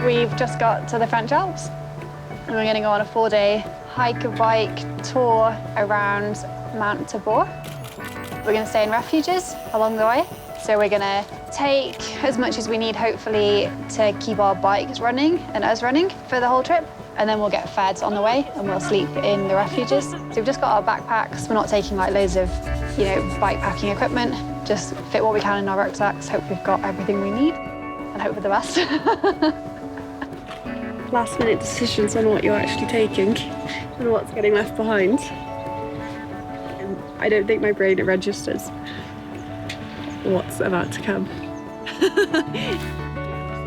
We've just got to the French Alps and we're going to go on a 4-day hike and bike tour around Mont Thabor. We're going to stay in refuges along the way. So we're going to take as much as we need, hopefully, to keep our bikes running and us running for the whole trip. And then we'll get fed on the way and we'll sleep in the refuges. So we've just got our backpacks. We're not taking like loads of, bike packing equipment. Just fit what we can in our rucksacks. Hope we've got everything we need and hope for the best. Last minute decisions on what you're actually taking and what's getting left behind. And I don't think my brain registers what's about to come.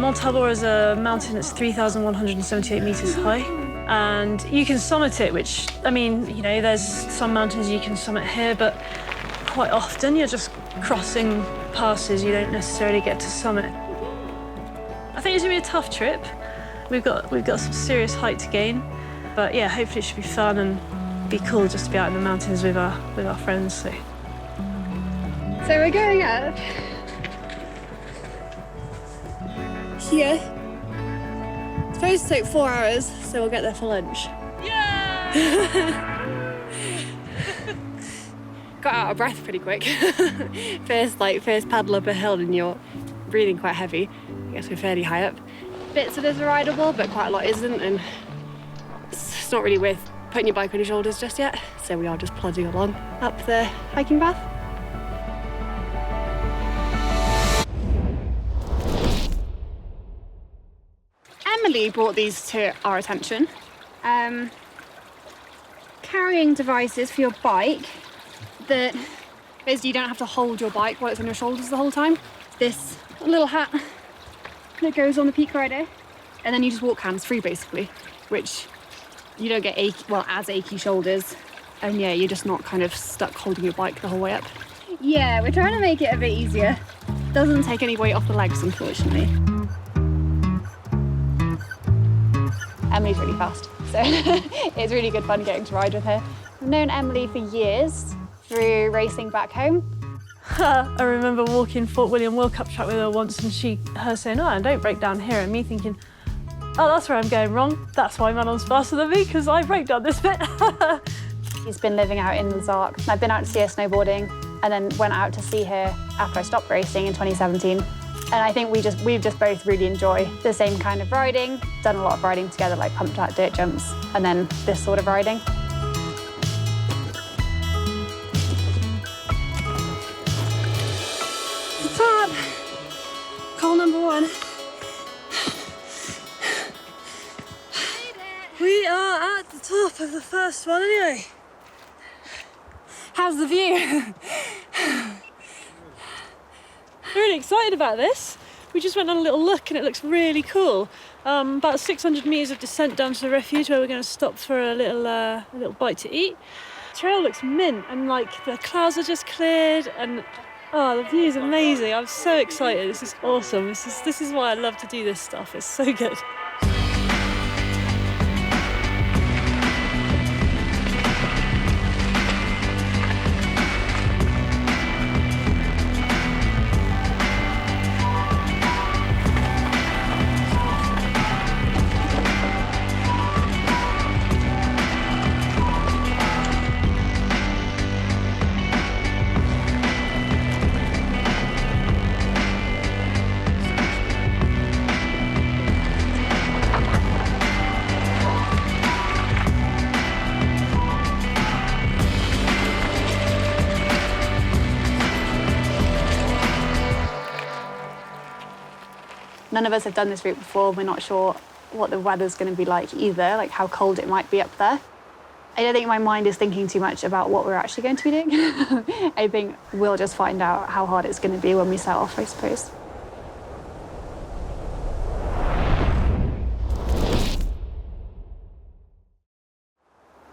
Mont Thabor is a mountain that's 3,178 metres high, and you can summit it, which, there's some mountains you can summit here, but quite often you're just crossing passes, you don't necessarily get to summit. I think it's gonna be a tough trip. We've got some serious height to gain, but yeah, hopefully it should be fun and be cool just to be out in the mountains with our friends. So we're going up here. It's supposed to take 4 hours, so we'll get there for lunch. yeah! Got out of breath pretty quick. first paddle up a hill and you're breathing quite heavy. I guess we're fairly high up. Bits of it are rideable, but quite a lot isn't, and it's not really worth putting your bike on your shoulders just yet. So we are just plodding along up the hiking path. Emily brought these to our attention. Carrying devices for your bike that basically you don't have to hold your bike while it's on your shoulders the whole time. This little hat that goes on the peak rider, and then you just walk hands-free basically, which you don't get as achy shoulders, and yeah, you're just not kind of stuck holding your bike the whole way up. Yeah, we're trying to make it a bit easier. Doesn't take any weight off the legs, unfortunately. Emily's really fast, so it's really good fun getting to ride with her. I've known Emily for years through racing back home. I remember walking Fort William World Cup track with her once and her saying, "Oh, I don't break down here," and me thinking, "Oh, that's where I'm going wrong. That's why Manon's faster than me, because I break down this bit." She's been living out in the Zark. I've been out to see her snowboarding and then went out to see her after I stopped racing in 2017. And I think we've just both really enjoy the same kind of riding. Done a lot of riding together, like pumped out dirt jumps, and then this sort of riding. Top! Call number 1. We are at the top of the first one anyway. How's the view? Really excited about this. We just went on a little look and it looks really cool. About 600 metres of descent down to the refuge where we're going to stop for a little bite to eat. The trail looks mint and the clouds are just cleared and the view is amazing. I'm so excited. This is awesome. This is why I love to do this stuff. It's so good. None of us have done this route before. We're not sure what the weather's going to be like either, like how cold it might be up there. I don't think my mind is thinking too much about what we're actually going to be doing. I think we'll just find out how hard it's going to be when we set off, I suppose.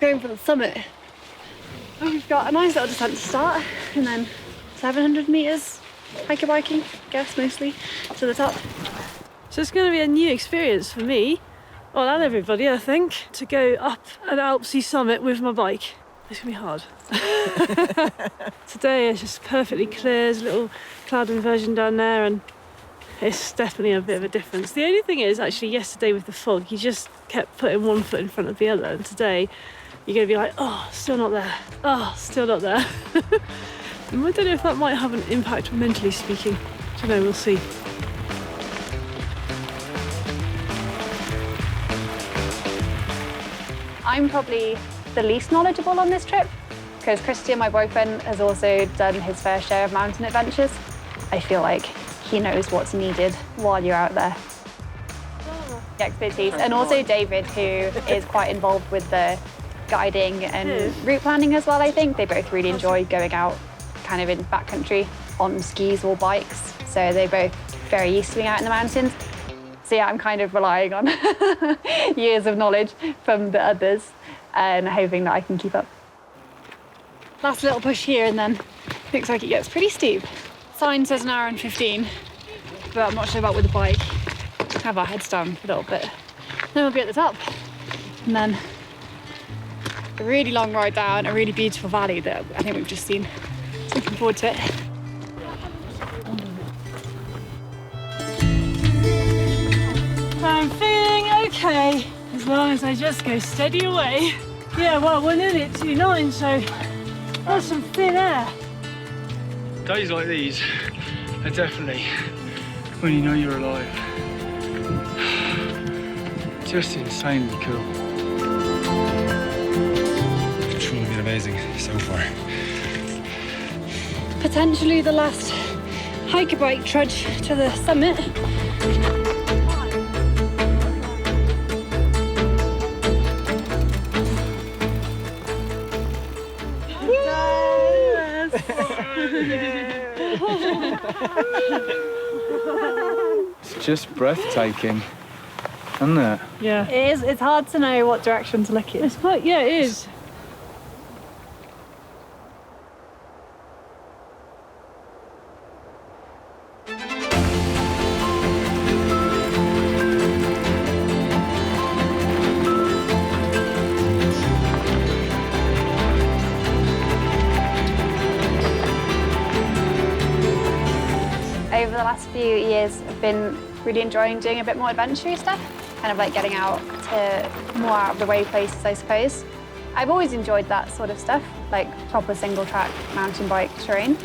Going for the summit. We've got a nice little descent to start, and then 700 metres hiker biking, I guess, mostly, to the top. So it's going to be a new experience for me, well, and everybody, I think, to go up an Alpsy summit with my bike. It's going to be hard. Today it's just perfectly clear, there's a little cloud inversion down there, and it's definitely a bit of a difference. The only thing is, actually, yesterday with the fog, you just kept putting one foot in front of the other, and today you're going to be like, oh, still not there. Oh, still not there. And I don't know if that might have an impact mentally speaking. I don't know, we'll see. I'm probably the least knowledgeable on this trip because Christian, my boyfriend, has also done his fair share of mountain adventures. I feel like he knows what's needed while you're out there. The expertise. And also David, who is quite involved with the guiding and route planning as well, I think. They both really enjoy going out kind of in backcountry on skis or bikes. So they're both very used to being out in the mountains. So yeah, I'm kind of relying on years of knowledge from the others and hoping that I can keep up. Last little push here and then looks like it gets pretty steep. Sign says an hour and 15, but I'm not sure about with the bike. Have our heads down a little bit. Then we'll be at the top. And then a really long ride down a really beautiful valley that I think we've just seen. So looking forward to it. I'm feeling okay, as long as I just go steady away. Yeah, well, we're nearly at 2.9, so that's some thin air. Days like these are definitely when you know you're alive. Just insanely cool. It's truly been amazing so far. Potentially the last hiker bike trudge to the summit. It's just breathtaking, isn't it? Yeah. It is. It's hard to know what direction to look in. It's quite, yeah, it is. Over the last few years, I've been really enjoying doing a bit more adventure stuff, kind of like getting out to more out of the way places, I suppose. I've always enjoyed that sort of stuff, like proper single track mountain bike terrain.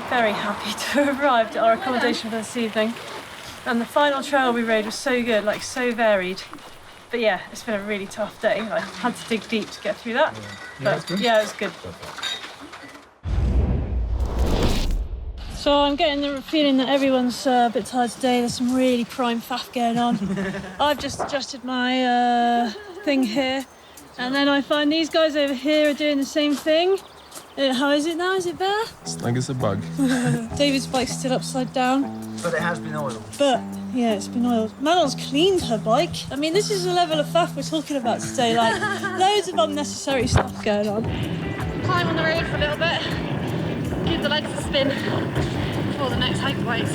Very happy to have arrived at our accommodation for this evening. And the final trail we rode was so good, like so varied. But yeah, it's been a really tough day. I had to dig deep to get through that. But yeah, it was good. So I'm getting the feeling that everyone's a bit tired today. There's some really prime faff going on. I've just adjusted my thing here. And then I find these guys over here are doing the same thing. How is it now? Is it better? It's like it's a bug. David's bike's still upside down. But it has been oiled. But, yeah, it's been oiled. Manon's cleaned her bike. I mean, this is the level of faff we're talking about today. Like, loads of unnecessary stuff going on. Climb on the road for a little bit, give the legs a spin before the next hike bikes.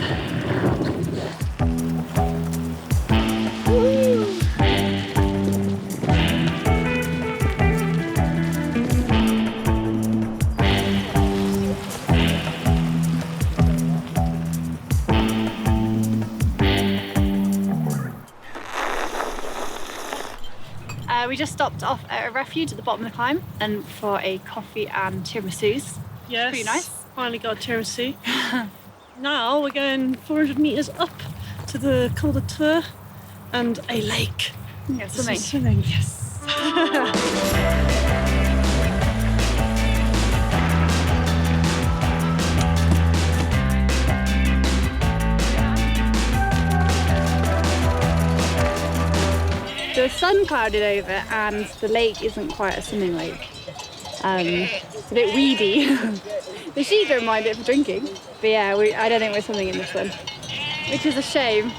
We just stopped off at a refuge at the bottom of the climb and for a coffee and tiramisus. Yes. Pretty nice. Finally got a tiramisu. Now we're going 400 metres up to the Col de Tour and a lake. Yeah, swimming. Swimming, yes. So the sun clouded over and the lake isn't quite a swimming lake. It's a bit weedy. The sheep don't mind it for drinking. But yeah, I don't think we're swimming in this one, which is a shame.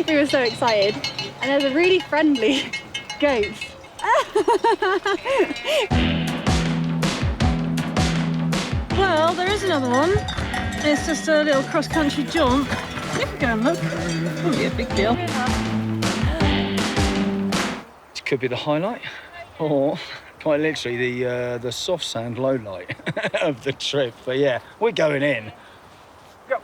We were so excited. And there's a really friendly goat. Well, there is another one. It's just a little cross-country jaunt. You can go and look. Wouldn't be a big deal. It could be the highlight, or quite literally the soft sand low light of the trip. But yeah, we're going in. Go.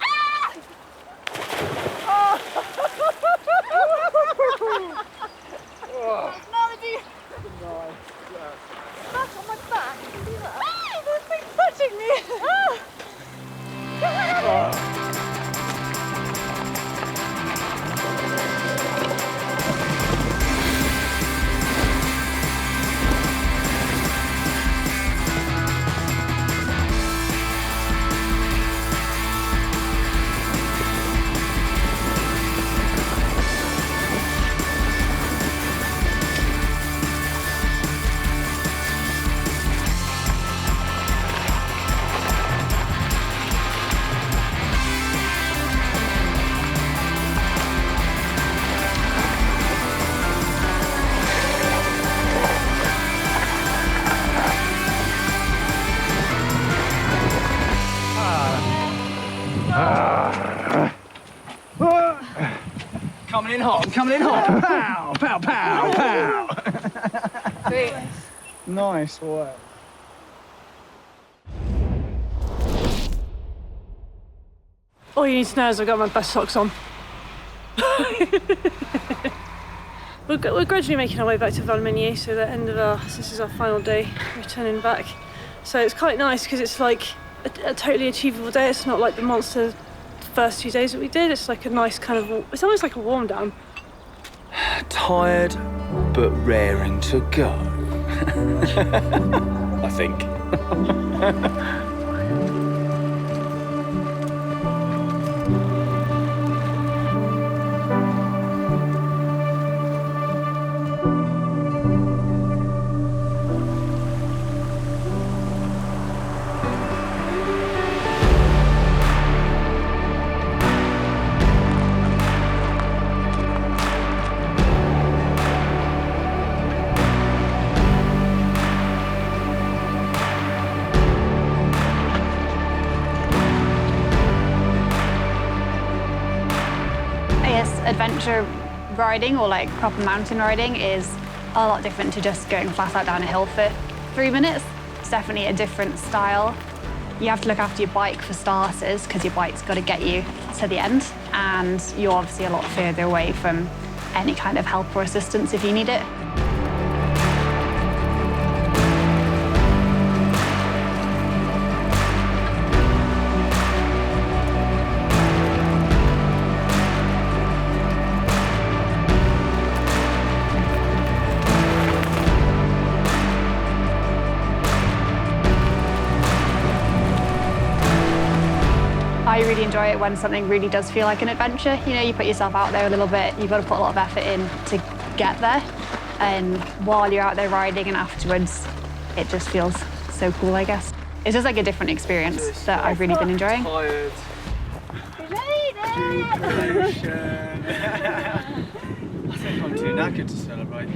Coming in hot, I'm coming in hot. Pow, pow, pow, pow. Sweet. Nice work. All you need to know is I've got my best socks on. We're gradually making our way back to Valmenier, so the end of this is our final day, returning back. So it's quite nice because it's like a totally achievable day. It's not like the monster first 2 days that we did. It's like a nice kind of, it's almost like a warm down. Tired, but raring to go. I think. Adventure riding, or like proper mountain riding, is a lot different to just going flat out down a hill for 3 minutes. It's definitely a different style. You have to look after your bike for starters, because your bike's got to get you to the end, and you're obviously a lot further away from any kind of help or assistance if you need it. I really enjoy it when something really does feel like an adventure. You know, you put yourself out there a little bit, you've got to put a lot of effort in to get there. And while you're out there riding and afterwards, it just feels so cool, I guess. It's just like a different experience that I've really been enjoying. Tired. Jubilation. I think I'm too knackered to celebrate.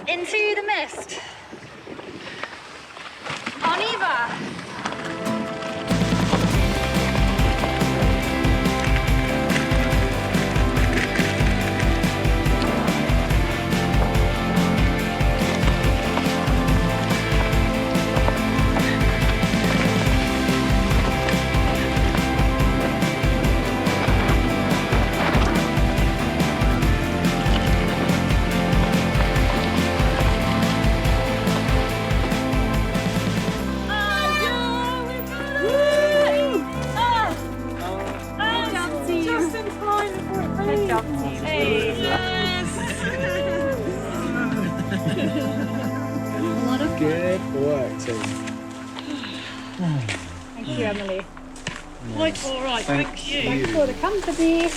Into the mist. On Eva. Good work, team. Thank you, Emily. Quite all right, thank you. Thanks for the company.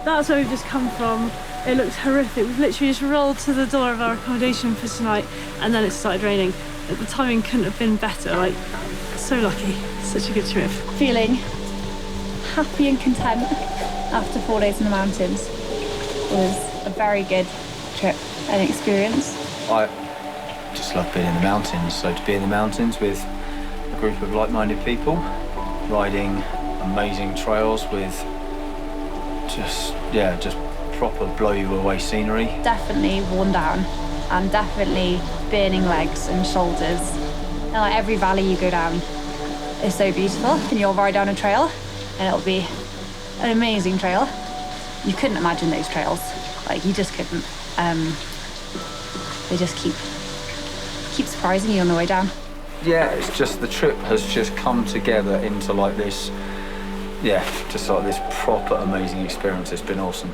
That's where we've just come from. It looks horrific. We've literally just rolled to the door of our accommodation for tonight and then it started raining. The timing couldn't have been better, like, so lucky. Such a good trip. Feeling happy and content after 4 days in the mountains. It was a very good trip and experience. I just love being in the mountains. So to be in the mountains with a group of like-minded people, riding amazing trails with just proper blow-you-away scenery. Definitely worn down and definitely burning legs and shoulders. And like every valley you go down is so beautiful. And you'll ride down a trail and it'll be an amazing trail. You couldn't imagine those trails. Like, you just couldn't. They just keep surprising you on the way down. Yeah, it's just the trip has just come together into like this, just like this proper amazing experience. It's been awesome.